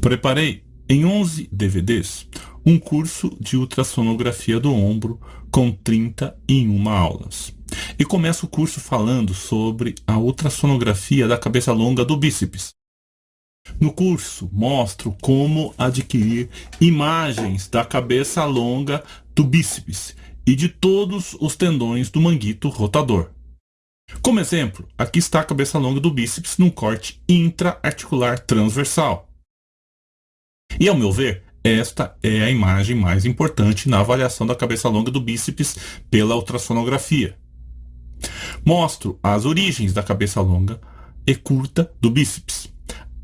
Preparei em 11 DVDs um curso de ultrassonografia do ombro com 31 aulas. E começo o curso falando sobre a ultrassonografia da cabeça longa do bíceps. No curso, mostro como adquirir imagens da cabeça longa do bíceps e de todos os tendões do manguito rotador. Como exemplo, aqui está a cabeça longa do bíceps num corte intra-articular transversal. E, ao meu ver, esta é a imagem mais importante na avaliação da cabeça longa do bíceps pela ultrassonografia. Mostro as origens da cabeça longa e curta do bíceps.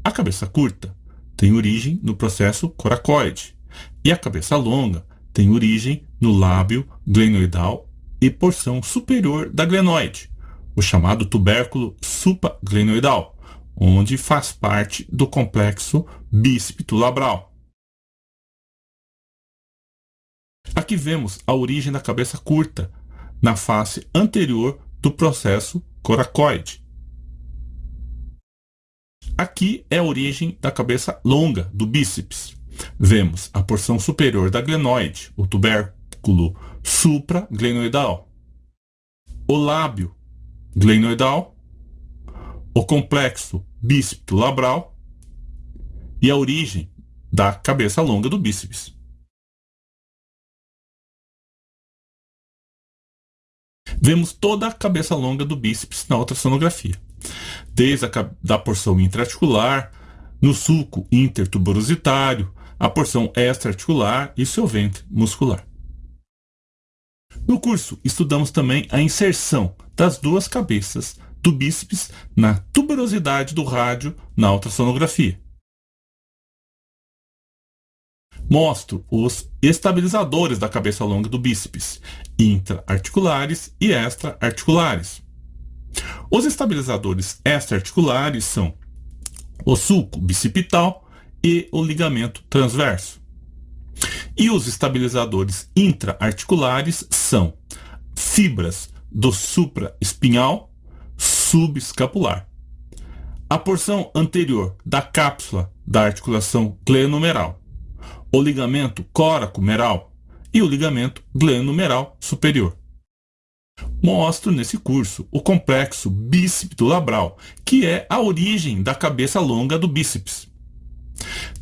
A cabeça curta tem origem no processo coracoide e a cabeça longa tem origem no lábio glenoidal e porção superior da glenoide, o chamado tubérculo supraglenoidal, onde faz parte do complexo bícepito-labral. Aqui vemos a origem da cabeça curta na face anterior do processo coracoide. Aqui é a origem da cabeça longa do bíceps. Vemos a porção superior da glenoide, o tubérculo supraglenoidal, o lábio glenoidal, o complexo bícepito-labral e a origem da cabeça longa do bíceps. Vemos toda a cabeça longa do bíceps na ultrassonografia, desde a porção intraarticular, no sulco intertuberositário, a porção extraarticular e seu ventre muscular. No curso, estudamos também a inserção das duas cabeças do bíceps na tuberosidade do rádio na ultrassonografia. Mostro os estabilizadores da cabeça longa do bíceps, intra-articulares e extra-articulares. Os estabilizadores extra-articulares são o sulco bicipital e o ligamento transverso. E os estabilizadores intra-articulares são fibras do supraespinhal subescapular, a porção anterior da cápsula da articulação glenomeral, o ligamento coracomeral e o ligamento glenomeral superior. Mostro nesse curso o complexo bícepito-labral, que é a origem da cabeça longa do bíceps.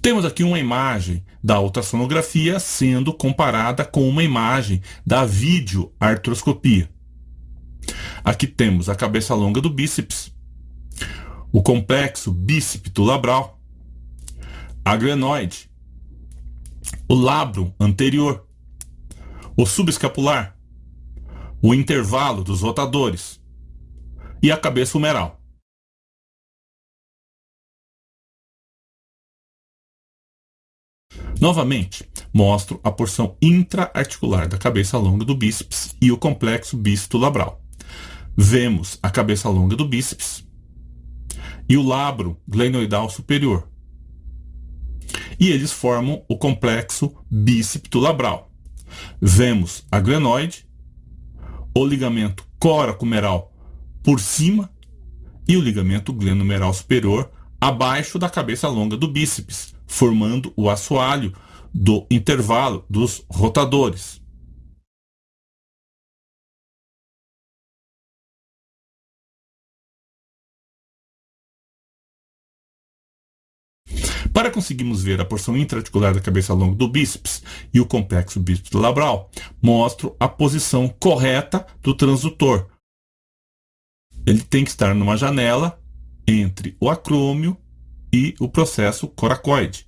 Temos aqui uma imagem da ultrassonografia sendo comparada com uma imagem da videoartroscopia. Aqui temos a cabeça longa do bíceps, o complexo bícepito-labral, a glenoide, o lábio anterior, o subescapular, o intervalo dos rotadores e a cabeça humeral. Novamente, mostro a porção intra-articular da cabeça longa do bíceps e o complexo bícepito-labral. Vemos a cabeça longa do bíceps e o lábio glenoidal superior. E eles formam o complexo bícepito-labral. Vemos a glenoide, o ligamento coracomeral por cima e o ligamento glenomeral superior abaixo da cabeça longa do bíceps, formando o assoalho do intervalo dos rotadores. Para conseguirmos ver a porção intraarticular da cabeça longa do bíceps e o complexo bícepito-labral, mostro a posição correta do transdutor. Ele tem que estar numa janela entre o acrômio e o processo coracoide.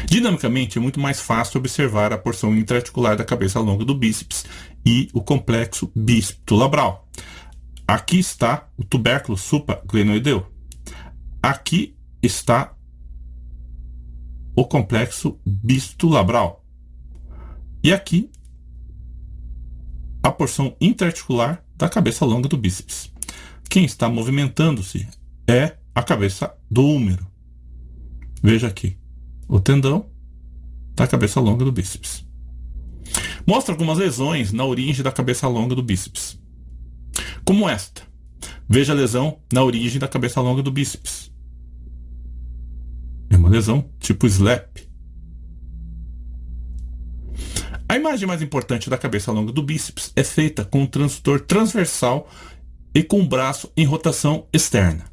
Dinamicamente, é muito mais fácil observar a porção intraarticular da cabeça longa do bíceps e o complexo bícepito-labral. Aqui está o tubérculo supraglenoideu. Aqui está o complexo bícepito-labral. E aqui a porção intraarticular da cabeça longa do bíceps. Quem está movimentando-se é a cabeça do húmero. Veja aqui o tendão da cabeça longa do bíceps. Mostra algumas lesões na origem da cabeça longa do bíceps, como esta. Veja a lesão na origem da cabeça longa do bíceps. É uma lesão tipo SLAP. A imagem mais importante da cabeça longa do bíceps é feita com um transdutor transversal e com o braço em rotação externa.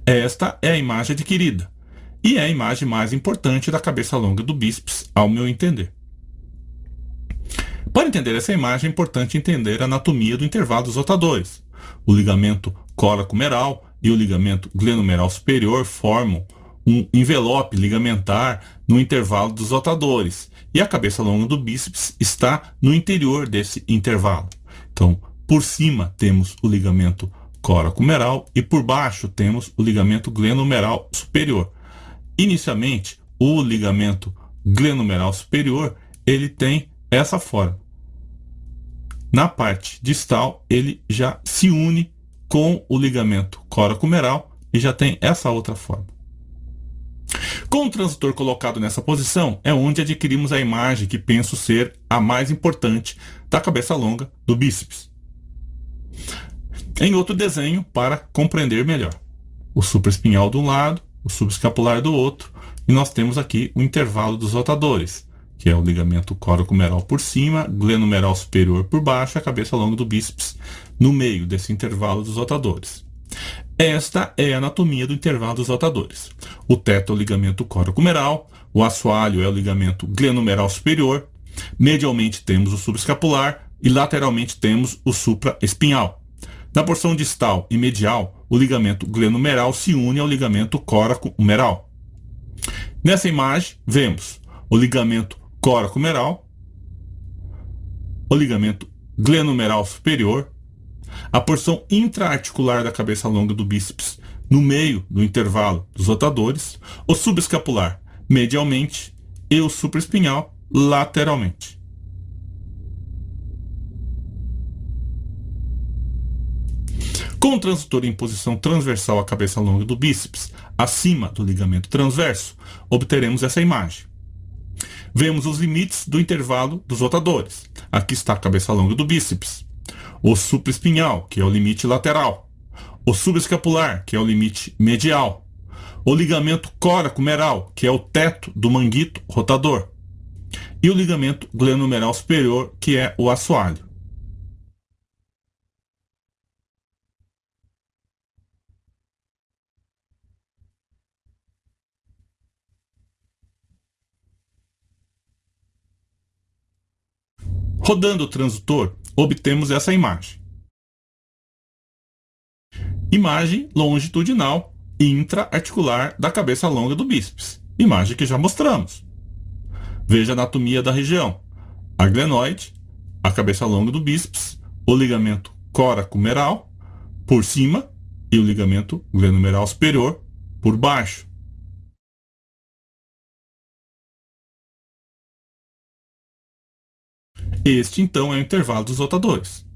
Esta é a imagem adquirida e é a imagem mais importante da cabeça longa do bíceps, ao meu entender. Para entender essa imagem, é importante entender a anatomia do intervalo dos rotadores. O ligamento coracomeral e o ligamento glenomeral superior formam um envelope ligamentar no intervalo dos rotadores, e a cabeça longa do bíceps está no interior desse intervalo. Então, por cima temos o ligamento coracomeral e por baixo temos o ligamento glenomeral superior. Inicialmente, o ligamento glenomeral superior, ele tem essa forma. Na parte distal, ele já se une com o ligamento coracomeral e já tem essa outra forma. Com o transdutor colocado nessa posição, é onde adquirimos a imagem que penso ser a mais importante da cabeça longa do bíceps. Em outro desenho, para compreender melhor. O supraespinhal de um lado, o subescapular do outro, e nós temos aqui o intervalo dos rotadores, que é o ligamento coracomeral por cima, glenomeral superior por baixo e a cabeça longa do bíceps no meio desse intervalo dos rotadores. Esta é a anatomia do intervalo dos rotadores. O teto é o ligamento coracomeral, o assoalho é o ligamento glenomeral superior, medialmente temos o subescapular e lateralmente temos o supraespinhal. Na porção distal e medial, o ligamento glenomeral se une ao ligamento coracomeral. Nessa imagem, vemos o ligamento coracomeral, o ligamento glenomeral superior, a porção intraarticular da cabeça longa do bíceps no meio do intervalo dos rotadores, o subescapular medialmente e o supraespinhal lateralmente. Com o transdutor em posição transversal à cabeça longa do bíceps, acima do ligamento transverso, obteremos essa imagem. Vemos os limites do intervalo dos rotadores. Aqui está a cabeça longa do bíceps. O supraespinhal, que é o limite lateral. O subescapular, que é o limite medial. O ligamento coracomeral, que é o teto do manguito rotador. E o ligamento glenomeral superior, que é o assoalho. Rodando o transdutor, obtemos essa imagem. Imagem longitudinal intraarticular da cabeça longa do bíceps. Imagem que já mostramos. Veja a anatomia da região. A glenoide, a cabeça longa do bíceps, o ligamento coracomeral por cima e o ligamento glenomeral superior por baixo. Este, então, é o intervalo dos rotadores.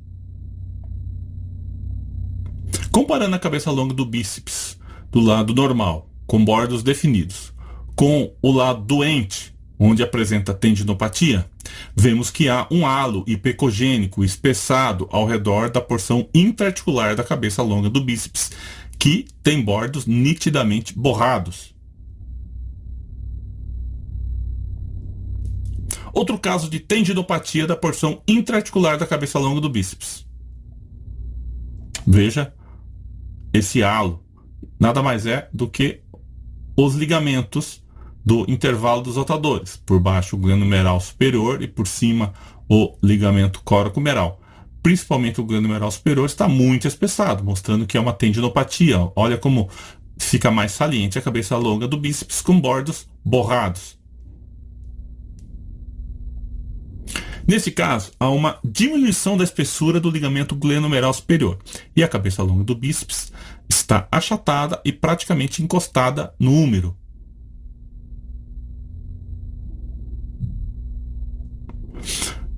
Comparando a cabeça longa do bíceps do lado normal, com bordos definidos, com o lado doente, onde apresenta tendinopatia, vemos que há um halo hipocogênico espessado ao redor da porção intraarticular da cabeça longa do bíceps, que tem bordos nitidamente borrados. Outro caso de tendinopatia da porção intraarticular da cabeça longa do bíceps. Veja esse halo. Nada mais é do que os ligamentos do intervalo dos rotadores. Por baixo o glenomeral superior e por cima o ligamento coracomeral. Principalmente o glenomeral superior está muito espessado, mostrando que é uma tendinopatia. Olha como fica mais saliente a cabeça longa do bíceps com bordos borrados. Nesse caso, há uma diminuição da espessura do ligamento glenomeral superior e a cabeça longa do bíceps está achatada e praticamente encostada no úmero.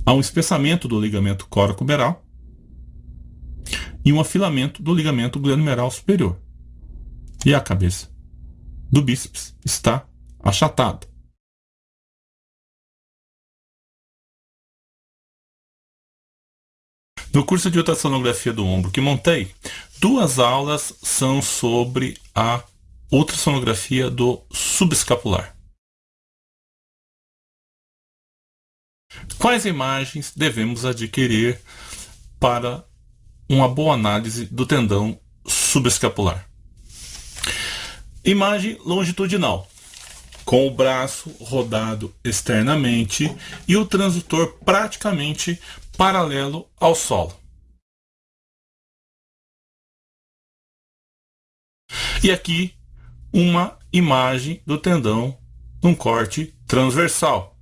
Há um espessamento do ligamento coracomeral e um afilamento do ligamento glenomeral superior. E a cabeça do bíceps está achatada. No curso de ultrassonografia do ombro que montei, duas aulas são sobre a ultrassonografia do subescapular. Quais imagens devemos adquirir para uma boa análise do tendão subescapular? Imagem longitudinal, com o braço rodado externamente e o transdutor praticamente paralelo ao solo. E aqui uma imagem do tendão num corte transversal.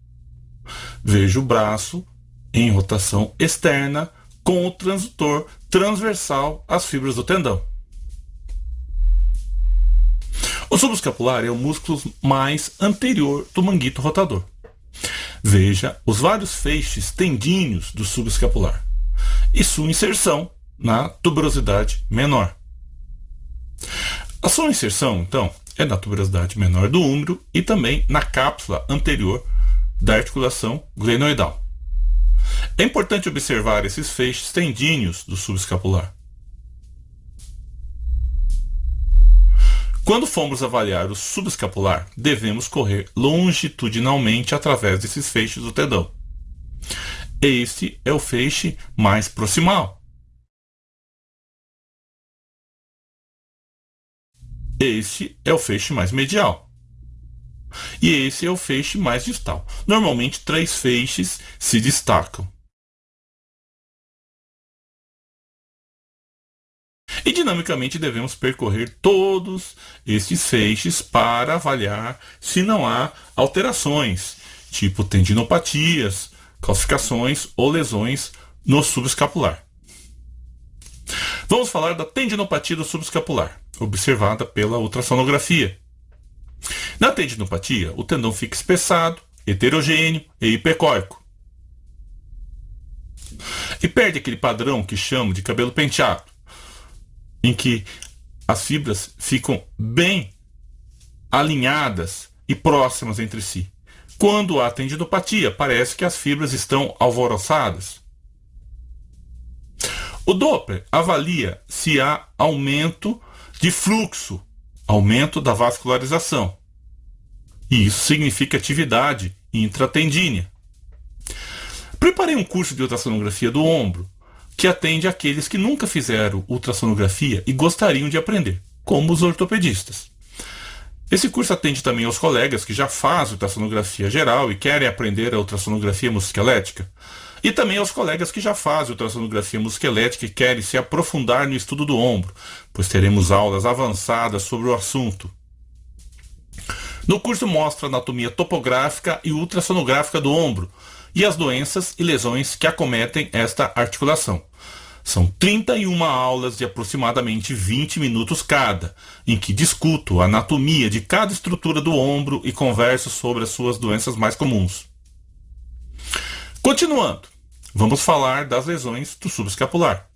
Vejo o braço em rotação externa com o transdutor transversal às fibras do tendão. O subescapular é o músculo mais anterior do manguito rotador. Veja os vários feixes tendíneos do subescapular e sua inserção na tuberosidade menor. A sua inserção, então, é na tuberosidade menor do úmero e também na cápsula anterior da articulação glenoidal. É importante observar esses feixes tendíneos do subescapular. Quando formos avaliar o subescapular, devemos correr longitudinalmente através desses feixes do tendão. Este é o feixe mais proximal. Este é o feixe mais medial. E esse é o feixe mais distal. Normalmente, 3 feixes se destacam. E dinamicamente devemos percorrer todos estes feixes para avaliar se não há alterações, tipo tendinopatias, calcificações ou lesões no subescapular. Vamos falar da tendinopatia do subescapular, observada pela ultrassonografia. Na tendinopatia, o tendão fica espessado, heterogêneo e hipercóico. E perde aquele padrão que chamo de cabelo penteado, em que as fibras ficam bem alinhadas e próximas entre si. Quando há tendinopatia, parece que as fibras estão alvoroçadas. O Doppler avalia se há aumento de fluxo, aumento da vascularização. E isso significa atividade intratendínea. Preparei um curso de ultrassonografia do ombro que atende àqueles que nunca fizeram ultrassonografia e gostariam de aprender, como os ortopedistas. Esse curso atende também aos colegas que já fazem ultrassonografia geral e querem aprender a ultrassonografia musculoesquelética, e também aos colegas que já fazem ultrassonografia musculoesquelética e querem se aprofundar no estudo do ombro, pois teremos aulas avançadas sobre o assunto. No curso mostra a anatomia topográfica e ultrassonográfica do ombro e as doenças e lesões que acometem esta articulação. São 31 aulas de aproximadamente 20 minutos cada, em que discuto a anatomia de cada estrutura do ombro e converso sobre as suas doenças mais comuns. Continuando, vamos falar das lesões do subescapular.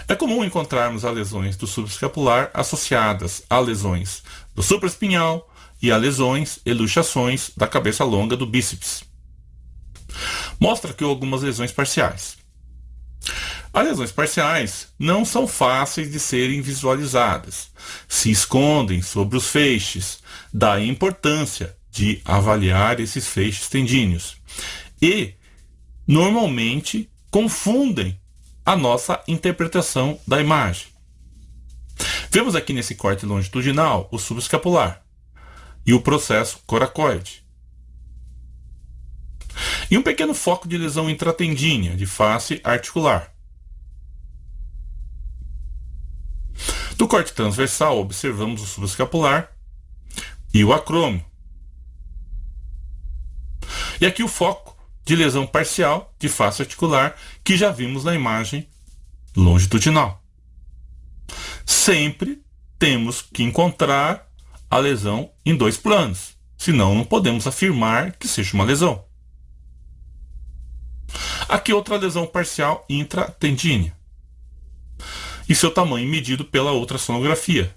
É comum encontrarmos as lesões do subescapular associadas a lesões do supraespinhal e a lesões e luxações da cabeça longa do bíceps. Mostra aqui algumas lesões parciais. As lesões parciais não são fáceis de serem visualizadas, se escondem sobre os feixes, daí a importância de avaliar esses feixes tendíneos. E, normalmente, confundem a nossa interpretação da imagem. Vemos aqui nesse corte longitudinal o subescapular e o processo coracoide. E um pequeno foco de lesão intratendínea de face articular. Do corte transversal, observamos o subescapular e o acrômio. E aqui o foco de lesão parcial de face articular que já vimos na imagem longitudinal. Sempre temos que encontrar a lesão em 2 planos, senão não podemos afirmar que seja uma lesão. Aqui outra lesão parcial intratendínea e seu tamanho medido pela ultrassonografia.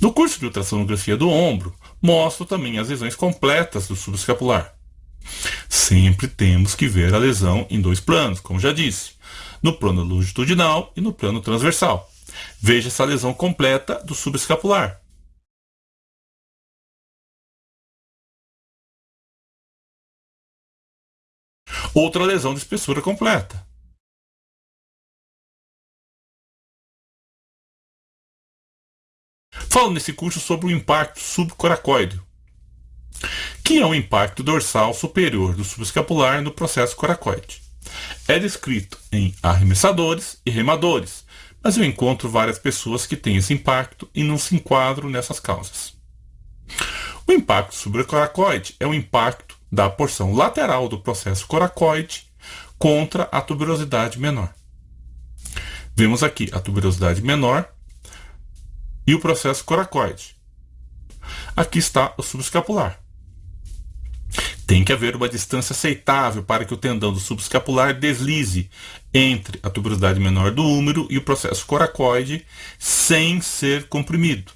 No curso de ultrassonografia do ombro, mostro também as lesões completas do subescapular. Sempre temos que ver a lesão em 2 planos, como já disse. no plano longitudinal e no plano transversal. Veja essa lesão completa do subescapular. Outra lesão de espessura completa. Falo nesse curso sobre o impacto subcoracoide, que é um impacto dorsal superior do subescapular no processo coracoide. É descrito em arremessadores e remadores, mas eu encontro várias pessoas que têm esse impacto e não se enquadram nessas causas. O impacto subcoracoide é o impacto da porção lateral do processo coracoide contra a tuberosidade menor. Vemos aqui a tuberosidade menor e o processo coracoide. Aqui está o subescapular. Tem que haver uma distância aceitável para que o tendão do subescapular deslize entre a tuberosidade menor do húmero e o processo coracoide sem ser comprimido.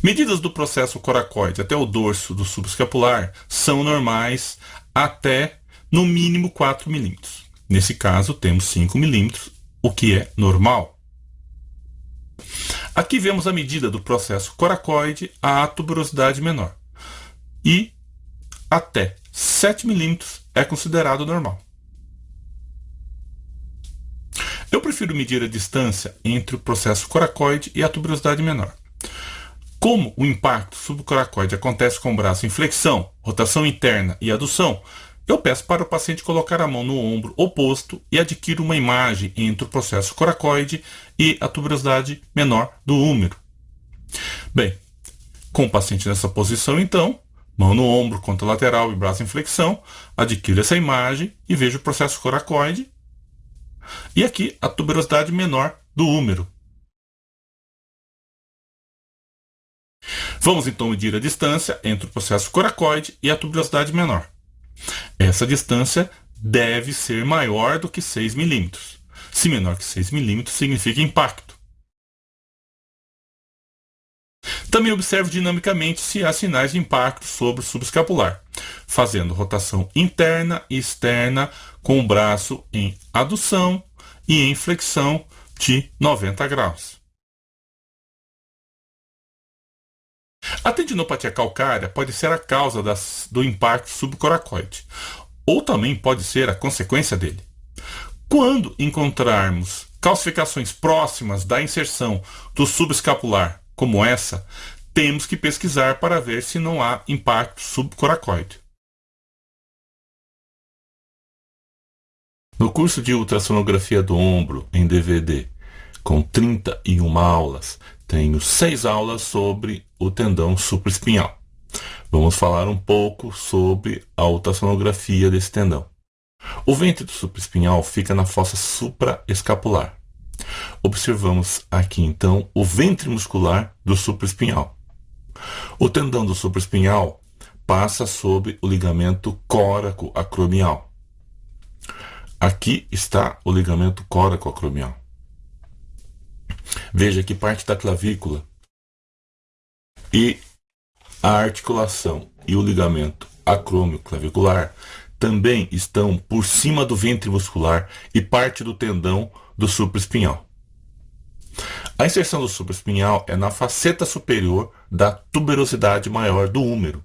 Medidas do processo coracoide até o dorso do subescapular são normais até no mínimo 4 milímetros. Nesse caso, temos 5 milímetros, o que é normal. Aqui vemos a medida do processo coracoide à tuberosidade menor. E até 7 milímetros é considerado normal. Eu prefiro medir a distância entre o processo coracoide e a tuberosidade menor. Como o impacto subcoracoide acontece com o braço em flexão, rotação interna e adução, eu peço para o paciente colocar a mão no ombro oposto e adquirir uma imagem entre o processo coracoide e a tuberosidade menor do húmero. Bem, com o paciente nessa posição, então, mão no ombro, contralateral e braço em flexão, adquiro essa imagem e vejo o processo coracoide e aqui a tuberosidade menor do húmero. Vamos então medir a distância entre o processo coracoide e a tuberosidade menor. Essa distância deve ser maior do que 6 milímetros. Se menor que 6 milímetros, significa impacto. Também observe dinamicamente se há sinais de impacto sobre o subescapular, fazendo rotação interna e externa com o braço em adução e em flexão de 90 graus. A tendinopatia calcária pode ser a causa do impacto subcoracoide, ou também pode ser a consequência dele. Quando encontrarmos calcificações próximas da inserção do subescapular, como essa, temos que pesquisar para ver se não há impacto subcoracoide. No curso de ultrassonografia do ombro em DVD, com 31 aulas, tenho 6 aulas sobre o tendão supraespinhal. Vamos falar um pouco sobre a ultrassonografia desse tendão. O ventre do supraespinhal fica na fossa supraescapular. Observamos aqui então o ventre muscular do supraespinhal. O tendão do supraespinhal passa sob o ligamento córaco-acromial. Aqui está o ligamento córaco-acromial. Veja que parte da clavícula e a articulação e o ligamento acrômio-clavicular também estão por cima do ventre muscular e parte do tendão do supraespinhal. A inserção do supraespinhal é na faceta superior da tuberosidade maior do húmero.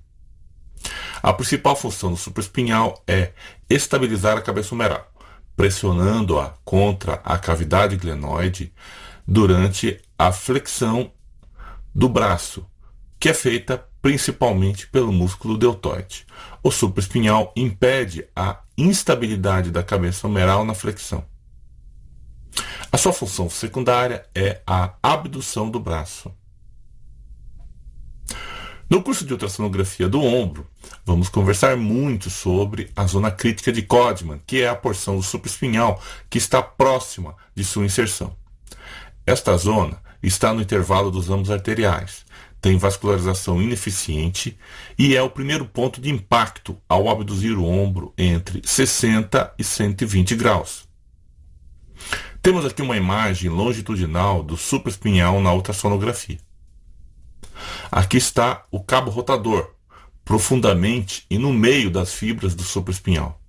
A principal função do supraespinhal é estabilizar a cabeça humeral, pressionando-a contra a cavidade glenoide durante a flexão do braço, que é feita principalmente pelo músculo deltoide. O supraespinhal impede a instabilidade da cabeça humeral na flexão. A sua função secundária é a abdução do braço. No curso de ultrassonografia do ombro, vamos conversar muito sobre a zona crítica de Codman, que é a porção do supraespinhal que está próxima de sua inserção. Esta zona está no intervalo dos ramos arteriais, tem vascularização ineficiente e é o primeiro ponto de impacto ao abduzir o ombro entre 60 e 120 graus. Temos aqui uma imagem longitudinal do supraespinhal na ultrassonografia. Aqui está o cabo rotador, profundamente e no meio das fibras do supraespinhal.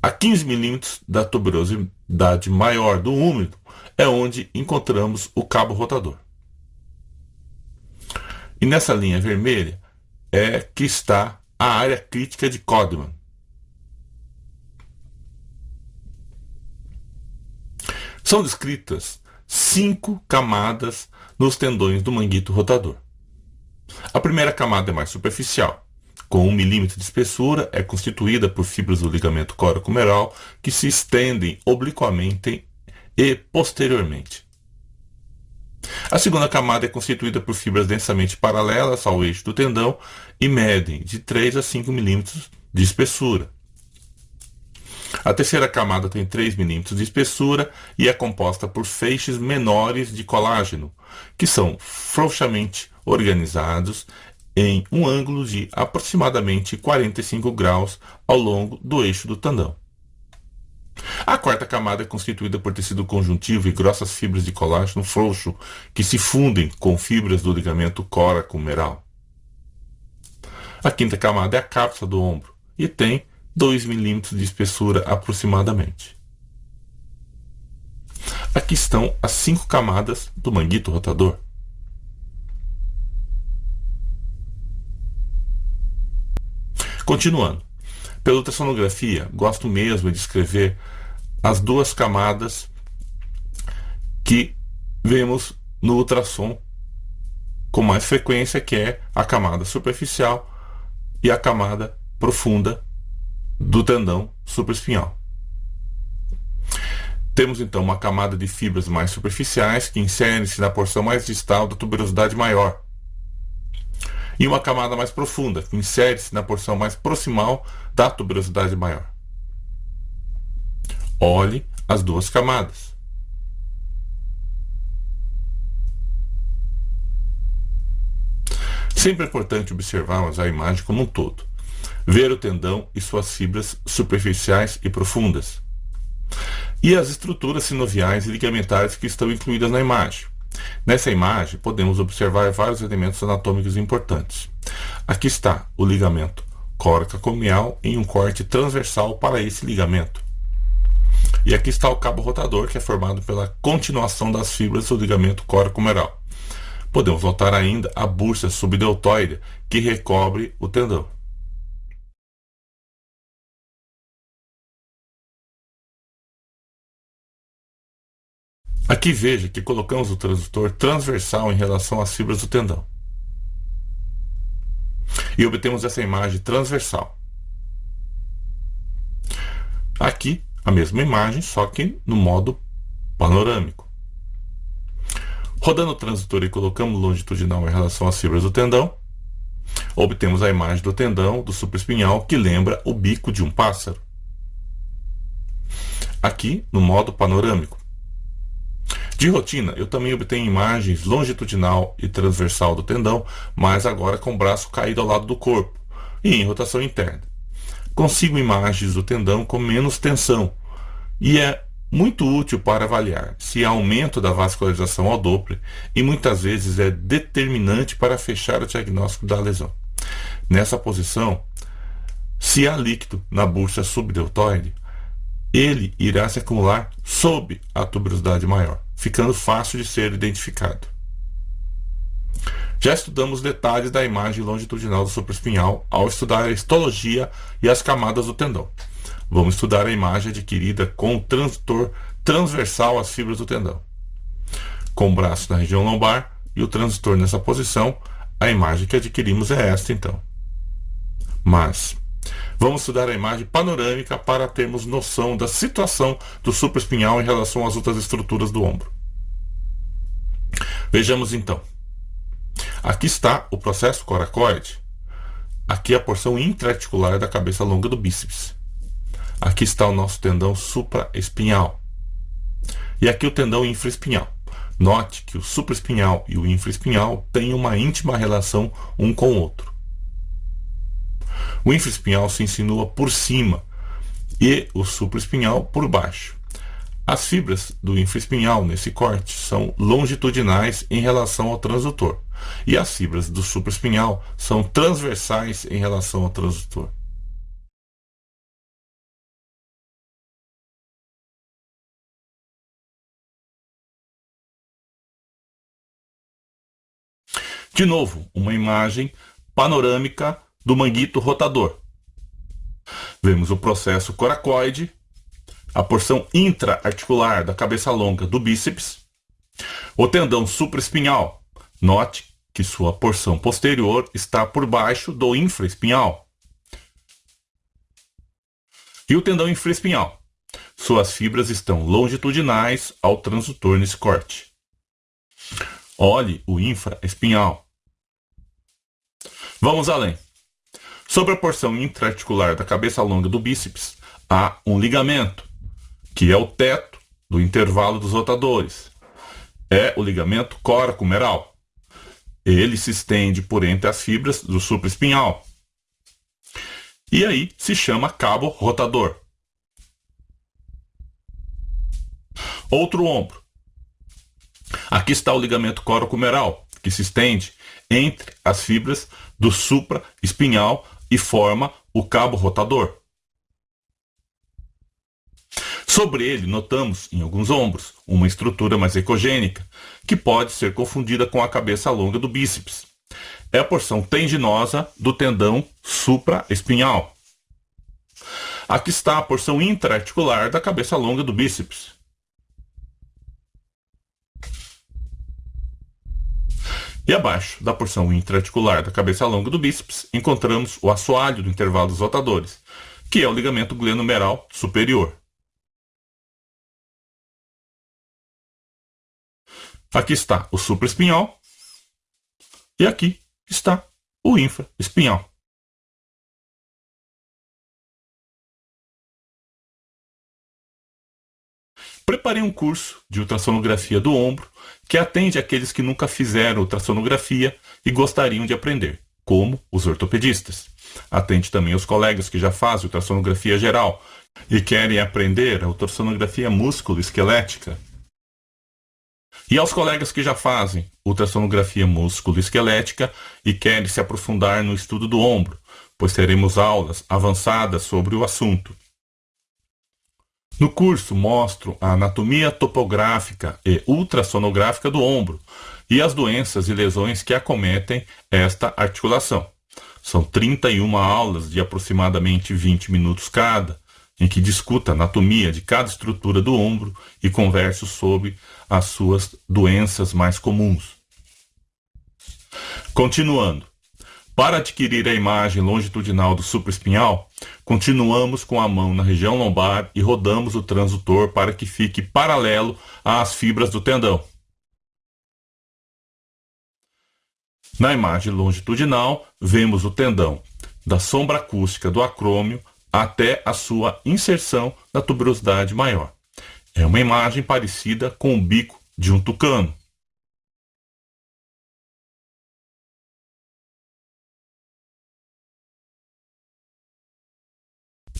A 15 milímetros da tuberosidade maior do úmero é onde encontramos o cabo rotador. E nessa linha vermelha é que está a área crítica de Codman. São descritas 5 camadas nos tendões do manguito rotador. A primeira camada é mais superficial, com 1 milímetro de espessura, é constituída por fibras do ligamento coracomeral que se estendem obliquamente e posteriormente. A segunda camada é constituída por fibras densamente paralelas ao eixo do tendão e medem de 3 a 5 milímetros de espessura. A terceira camada tem 3 milímetros de espessura e é composta por feixes menores de colágeno, que são frouxamente organizados em um ângulo de aproximadamente 45 graus ao longo do eixo do tendão. A quarta camada é constituída por tecido conjuntivo e grossas fibras de colágeno frouxo que se fundem com fibras do ligamento coracomeral. A quinta camada é a cápsula do ombro e tem 2 milímetros de espessura aproximadamente. Aqui estão as 5 camadas do manguito rotador. Continuando, pela ultrassonografia, gosto mesmo de escrever as 2 camadas que vemos no ultrassom com mais frequência, que é a camada superficial e a camada profunda do tendão supraespinhal. Temos então uma camada de fibras mais superficiais que inserem-se na porção mais distal da tuberosidade maior, e uma camada mais profunda que insere-se na porção mais proximal da tuberosidade maior. Olhe as 2 camadas. Sempre é importante observarmos a imagem como um todo, ver o tendão e suas fibras superficiais e profundas, e as estruturas sinoviais e ligamentares que estão incluídas na imagem. Nessa imagem, podemos observar vários elementos anatômicos importantes. Aqui está o ligamento coracomeral em um corte transversal para esse ligamento. E aqui está o cabo rotador, que é formado pela continuação das fibras do ligamento coracomeral. Podemos notar ainda a bursa subdeltoide, que recobre o tendão. Aqui veja que colocamos o transdutor transversal em relação às fibras do tendão. E obtemos essa imagem transversal. Aqui, a mesma imagem, só que no modo panorâmico. Rodando o transdutor e colocamos longitudinal em relação às fibras do tendão, obtemos a imagem do tendão do supraespinhal, que lembra o bico de um pássaro. Aqui, no modo panorâmico. De rotina, eu também obtenho imagens longitudinal e transversal do tendão, mas agora com o braço caído ao lado do corpo e em rotação interna. Consigo imagens do tendão com menos tensão e é muito útil para avaliar se há aumento da vascularização ao Doppler e muitas vezes é determinante para fechar o diagnóstico da lesão. Nessa posição, se há líquido na bursa subdeltoide, ele irá se acumular sob a tuberosidade maior, ficando fácil de ser identificado. Já estudamos detalhes da imagem longitudinal do supraespinhal ao estudar a histologia e as camadas do tendão. Vamos estudar a imagem adquirida com o transdutor transversal às fibras do tendão. Com o braço na região lombar e o transdutor nessa posição, a imagem que adquirimos é esta então. Mas vamos estudar a imagem panorâmica para termos noção da situação do supraespinhal em relação às outras estruturas do ombro. Vejamos então. Aqui está o processo coracoide. Aqui a porção intraarticular da cabeça longa do bíceps. Aqui está o nosso tendão supraespinhal. E aqui o tendão infraespinhal. Note que o supraespinhal e o infraespinhal têm uma íntima relação um com o outro. O infraespinhal se insinua por cima e o supraespinhal por baixo. As fibras do infraespinhal nesse corte são longitudinais em relação ao transdutor, e as fibras do supraespinhal são transversais em relação ao transdutor. De novo, uma imagem panorâmica do manguito rotador. Vemos o processo coracoide, a porção intra-articular da cabeça longa do bíceps, o tendão supraespinhal. Note que sua porção posterior está por baixo do infraespinhal. E o tendão infraespinhal. Suas fibras estão longitudinais ao transdutor nesse corte. Olhe o infraespinhal. Vamos além. Sobre a porção intraarticular da cabeça longa do bíceps, há um ligamento, que é o teto do intervalo dos rotadores. É o ligamento coracomeral. Ele se estende por entre as fibras do supraespinhal. E aí se chama cabo rotador. Outro ombro. Aqui está o ligamento coracomeral, que se estende entre as fibras do supraespinhal e forma o cabo rotador. Sobre ele, notamos, em alguns ombros, uma estrutura mais ecogênica, que pode ser confundida com a cabeça longa do bíceps. É a porção tendinosa do tendão supraespinhal. Aqui está a porção intraarticular da cabeça longa do bíceps. E abaixo da porção intraarticular da cabeça longa do bíceps, encontramos o assoalho do intervalo dos rotadores, que é o ligamento glenomeral superior. Aqui está o supraespinhal e aqui está o infraespinhal. Preparei um curso de ultrassonografia do ombro que atende àqueles que nunca fizeram ultrassonografia e gostariam de aprender, como os ortopedistas. Atende também aos colegas que já fazem ultrassonografia geral e querem aprender a ultrassonografia músculo-esquelética. E aos colegas que já fazem ultrassonografia músculo-esquelética e querem se aprofundar no estudo do ombro, pois teremos aulas avançadas sobre o assunto. No curso mostro a anatomia topográfica e ultrassonográfica do ombro e as doenças e lesões que acometem esta articulação. São 31 aulas de aproximadamente 20 minutos cada, em que discuto a anatomia de cada estrutura do ombro e converso sobre as suas doenças mais comuns. Continuando. Para adquirir a imagem longitudinal do supraespinhal, continuamos com a mão na região lombar e rodamos o transdutor para que fique paralelo às fibras do tendão. Na imagem longitudinal, vemos o tendão da sombra acústica do acrômio até a sua inserção na tuberosidade maior. É uma imagem parecida com o bico de um tucano.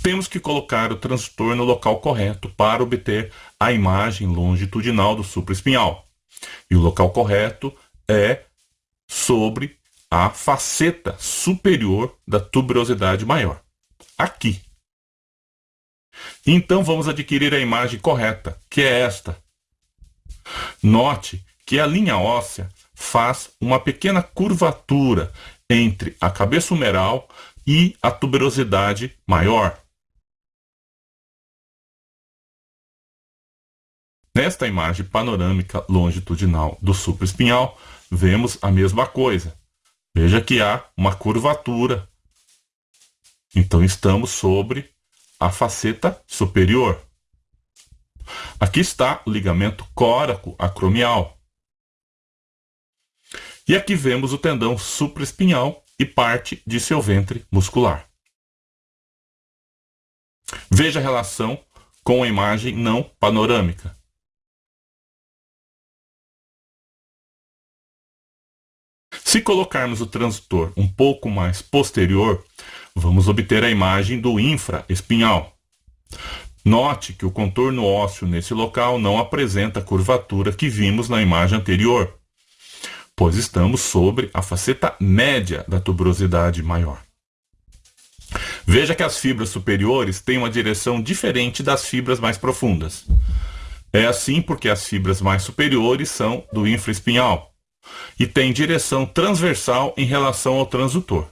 Temos que colocar o transdutor no local correto para obter a imagem longitudinal do supraespinhal. E o local correto é sobre a faceta superior da tuberosidade maior. Aqui. Então vamos adquirir a imagem correta, que é esta. Note que a linha óssea faz uma pequena curvatura entre a cabeça humeral e a tuberosidade maior. Nesta imagem panorâmica longitudinal do supraespinhal, vemos a mesma coisa. Veja que há uma curvatura. Então estamos sobre a faceta superior. Aqui está o ligamento córaco-acromial. E aqui vemos o tendão supraespinhal e parte de seu ventre muscular. Veja a relação com a imagem não panorâmica. Se colocarmos o transdutor um pouco mais posterior, vamos obter a imagem do infraespinhal. Note que o contorno ósseo nesse local não apresenta a curvatura que vimos na imagem anterior. pois estamos sobre a faceta média da tuberosidade maior. Veja que as fibras superiores têm uma direção diferente das fibras mais profundas. É assim porque as fibras mais superiores são do infraespinhal e têm direção transversal em relação ao transdutor.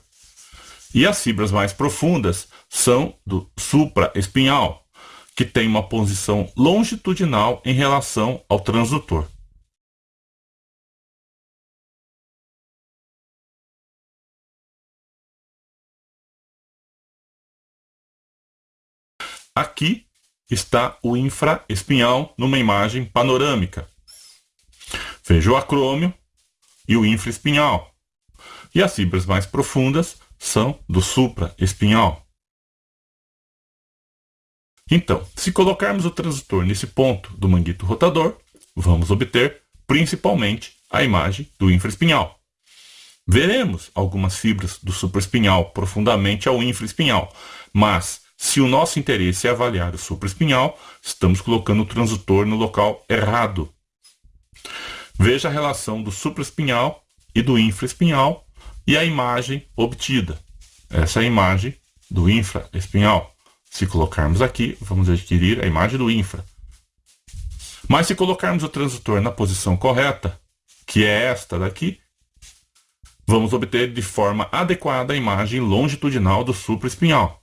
E as fibras mais profundas são do supraespinhal, que tem uma posição longitudinal em relação ao transdutor. Aqui está o infraespinhal numa imagem panorâmica. Veja o acrômio e o infraespinhal. E as fibras mais profundas são do supraespinhal. Então, se colocarmos o transdutor nesse ponto do manguito rotador, vamos obter principalmente a imagem do infraespinhal. Veremos algumas fibras do supraespinhal profundamente ao infraespinhal, mas se o nosso interesse é avaliar o supraespinhal, estamos colocando o transdutor no local errado. Veja a relação do supraespinhal e do infraespinhal e a imagem obtida. Essa é a imagem do infraespinhal. Se colocarmos aqui, vamos adquirir a imagem do infra. Mas se colocarmos o transdutor na posição correta, que é esta daqui, vamos obter de forma adequada a imagem longitudinal do supraespinhal.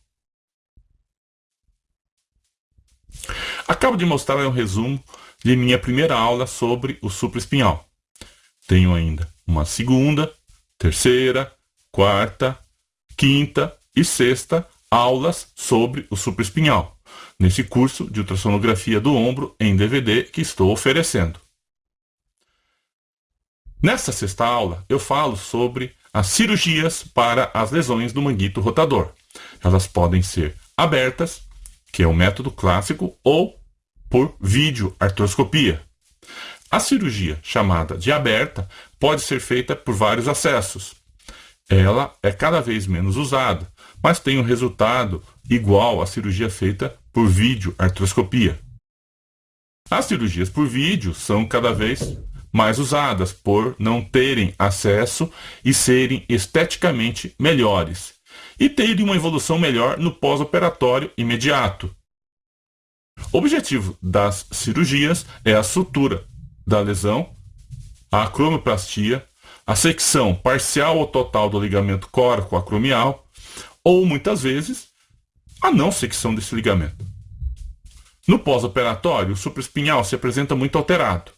Acabo de mostrar um resumo de minha primeira aula sobre o supraespinhal. Tenho ainda uma segunda, terceira, quarta, quinta e sexta aulas sobre o supraespinhal, nesse curso de ultrassonografia do ombro em DVD que estou oferecendo. Nesta sexta aula, eu falo sobre as cirurgias para as lesões do manguito rotador. Elas podem ser abertas, que é o método clássico, ou por videoartroscopia. A cirurgia chamada de aberta pode ser feita por vários acessos. Ela é cada vez menos usada, mas tem um resultado igual à cirurgia feita por videoartroscopia. As cirurgias por vídeo são cada vez mais usadas por não terem acesso e serem esteticamente melhores, e terem uma evolução melhor no pós-operatório imediato. O objetivo das cirurgias é a sutura da lesão, a acromioplastia, a secção parcial ou total do ligamento córaco-acromial, ou muitas vezes a não secção desse ligamento. No pós-operatório, o supraespinhal se apresenta muito alterado.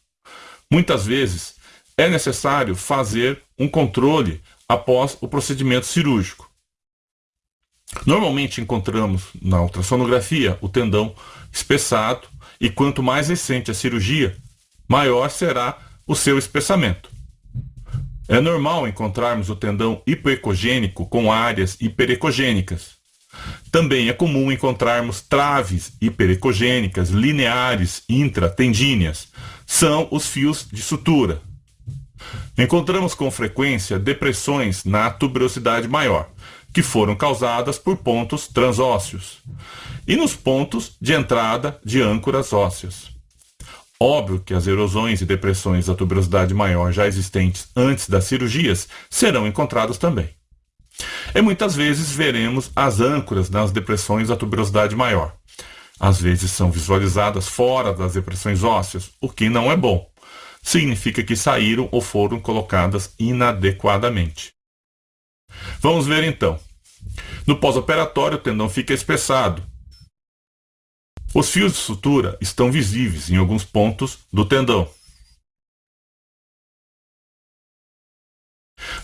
Muitas vezes é necessário fazer um controle após o procedimento cirúrgico. Normalmente encontramos na ultrassonografia o tendão espessado e quanto mais recente a cirurgia, maior será o seu espessamento. É normal encontrarmos o tendão hipoecogênico com áreas hiperecogênicas. Também é comum encontrarmos traves hiperecogênicas lineares intratendíneas. São os fios de sutura. Encontramos com frequência depressões na tuberosidade maior, que foram causadas por pontos transósseos, e nos pontos de entrada de âncoras ósseas. Óbvio que as erosões e depressões da tuberosidade maior já existentes antes das cirurgias serão encontradas também. E muitas vezes veremos as âncoras nas depressões da tuberosidade maior. Às vezes são visualizadas fora das depressões ósseas, o que não é bom. Significa que saíram ou foram colocadas inadequadamente. Vamos ver então. No pós-operatório, o tendão fica espessado. Os fios de sutura estão visíveis em alguns pontos do tendão.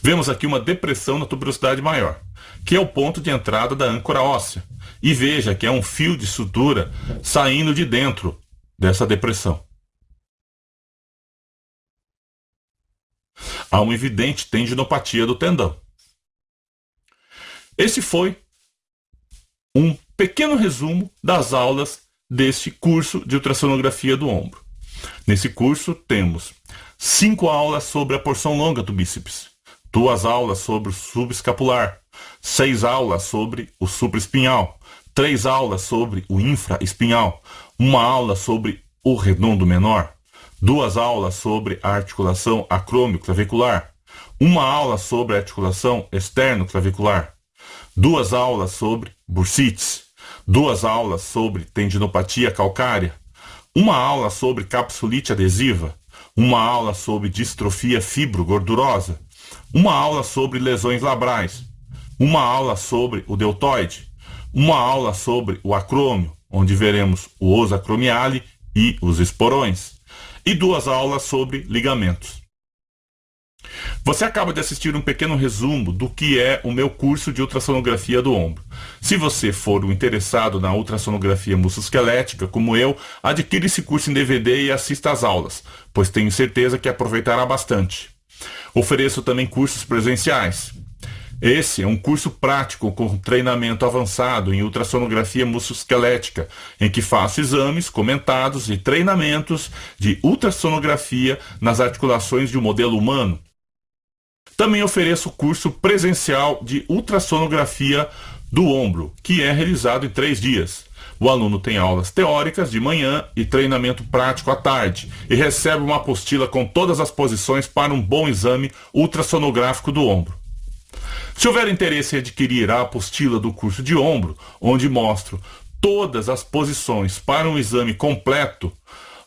Vemos aqui uma depressão na tuberosidade maior, que é o ponto de entrada da âncora óssea. E veja que é um fio de sutura saindo de dentro dessa depressão. Há uma evidente tendinopatia do tendão. Esse foi um pequeno resumo das aulas deste curso de ultrassonografia do ombro. Nesse curso temos 5 aulas sobre a porção longa do bíceps, 2 aulas sobre o subescapular, 6 aulas sobre o supraespinhal, 3 aulas sobre o infraespinhal, 1 aula sobre o redondo menor, 2 aulas sobre a articulação acrômio-clavicular, uma aula sobre articulação externo-clavicular, 2 aulas sobre bursites, 2 aulas sobre tendinopatia calcária, uma aula sobre capsulite adesiva, uma aula sobre distrofia fibro-gordurosa, uma aula sobre lesões labrais, uma aula sobre o deltoide, uma aula sobre o acrômio, onde veremos o osso acromiale e os esporões, e 2 aulas sobre ligamentos. Você acaba de assistir um pequeno resumo do que é o meu curso de ultrassonografia do ombro. Se você for um interessado na ultrassonografia musculoesquelética, como eu, adquira esse curso em DVD e assista às aulas, pois tenho certeza que aproveitará bastante. Ofereço também cursos presenciais. Esse é um curso prático com treinamento avançado em ultrassonografia musculoesquelética, em que faço exames comentados e treinamentos de ultrassonografia nas articulações de um modelo humano. Também ofereço curso presencial de ultrassonografia do ombro, que é realizado em 3 dias. O aluno tem aulas teóricas de manhã e treinamento prático à tarde, e recebe uma apostila com todas as posições para um bom exame ultrassonográfico do ombro. Se houver interesse em adquirir a apostila do curso de ombro, onde mostro todas as posições para um exame completo,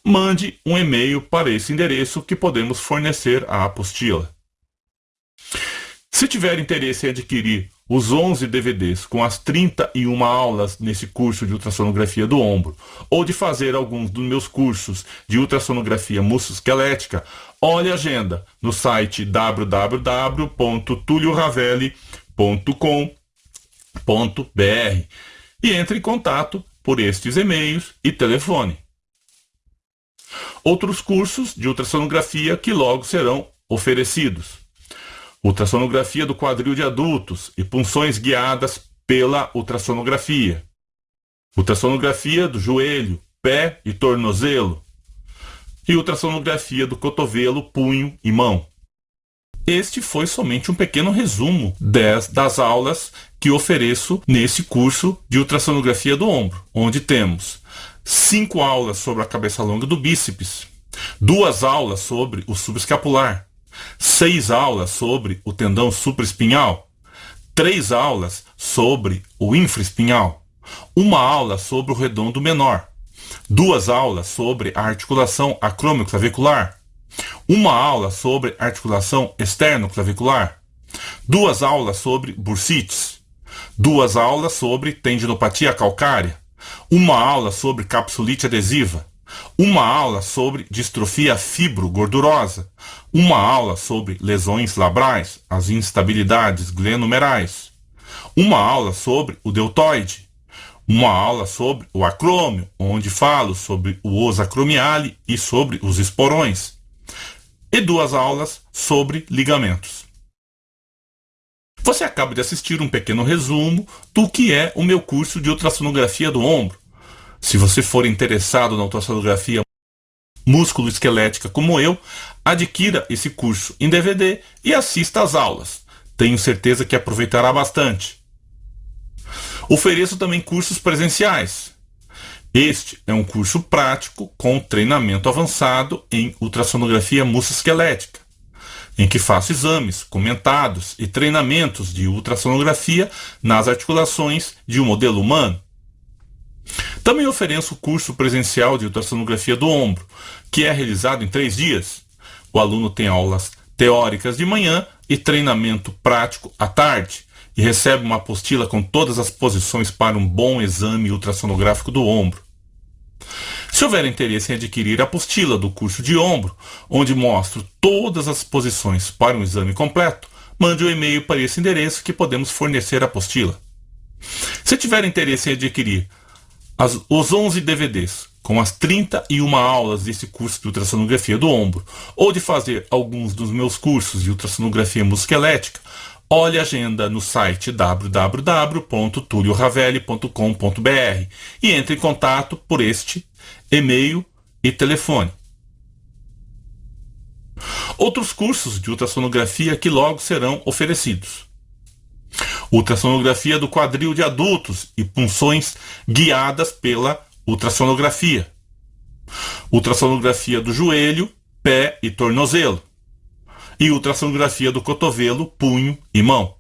mande um e-mail para esse endereço que podemos fornecer a apostila. Se tiver interesse em adquirir os 11 DVDs com as 31 aulas nesse curso de ultrassonografia do ombro, ou de fazer alguns dos meus cursos de ultrassonografia musculoesquelética, olhe a agenda no site www.tulioravelli.com.br e entre em contato por estes e-mails e telefone. Outros cursos de ultrassonografia que logo serão oferecidos: ultrassonografia do quadril de adultos e punções guiadas pela ultrassonografia, ultrassonografia do joelho, pé e tornozelo, e ultrassonografia do cotovelo, punho e mão. Este foi somente um pequeno resumo das aulas que ofereço nesse curso de ultrassonografia do ombro, onde temos 5 aulas sobre a cabeça longa do bíceps, 2 aulas sobre o subescapular, 6 aulas sobre o tendão supraespinhal, 3 aulas sobre o infraespinhal, 1 aula sobre o redondo menor, 2 aulas sobre a articulação acromioclavicular, 1 aula sobre articulação externo-clavicular, 2 aulas sobre bursites, 2 aulas sobre tendinopatia calcária, 1 aula sobre capsulite adesiva, 1 aula sobre distrofia fibro-gordurosa, 1 aula sobre lesões labrais, as instabilidades glenomerais, 1 aula sobre o deltoide, 1 aula sobre o acrômio, onde falo sobre o osso acromiale e sobre os esporões, e 2 aulas sobre ligamentos. Você acaba de assistir um pequeno resumo do que é o meu curso de ultrassonografia do ombro. Se você for interessado na ultrassonografia músculo-esquelética como eu, adquira esse curso em DVD e assista às aulas. Tenho certeza que aproveitará bastante. Ofereço também cursos presenciais. Este é um curso prático com treinamento avançado em ultrassonografia musculoesquelética, em que faço exames comentados e treinamentos de ultrassonografia nas articulações de um modelo humano. Também ofereço o curso presencial de ultrassonografia do ombro, que é realizado em 3 dias. O aluno tem aulas teóricas de manhã e treinamento prático à tarde, e recebe uma apostila com todas as posições para um bom exame ultrassonográfico do ombro. Se houver interesse em adquirir a apostila do curso de ombro, onde mostro todas as posições para um exame completo, mande um e-mail para esse endereço que podemos fornecer a apostila. Se tiver interesse em adquirir os 11 DVDs com as 31 aulas desse curso de ultrassonografia do ombro, ou de fazer alguns dos meus cursos de ultrassonografia musculoesquelética, olhe a agenda no site www.tulioravelli.com.br e entre em contato por este e-mail e telefone. Outros cursos de ultrassonografia que logo serão oferecidos: ultrassonografia do quadril de adultos e punções guiadas pela ultrassonografia, ultrassonografia do joelho, pé e tornozelo, e ultrassonografia do cotovelo, punho e mão.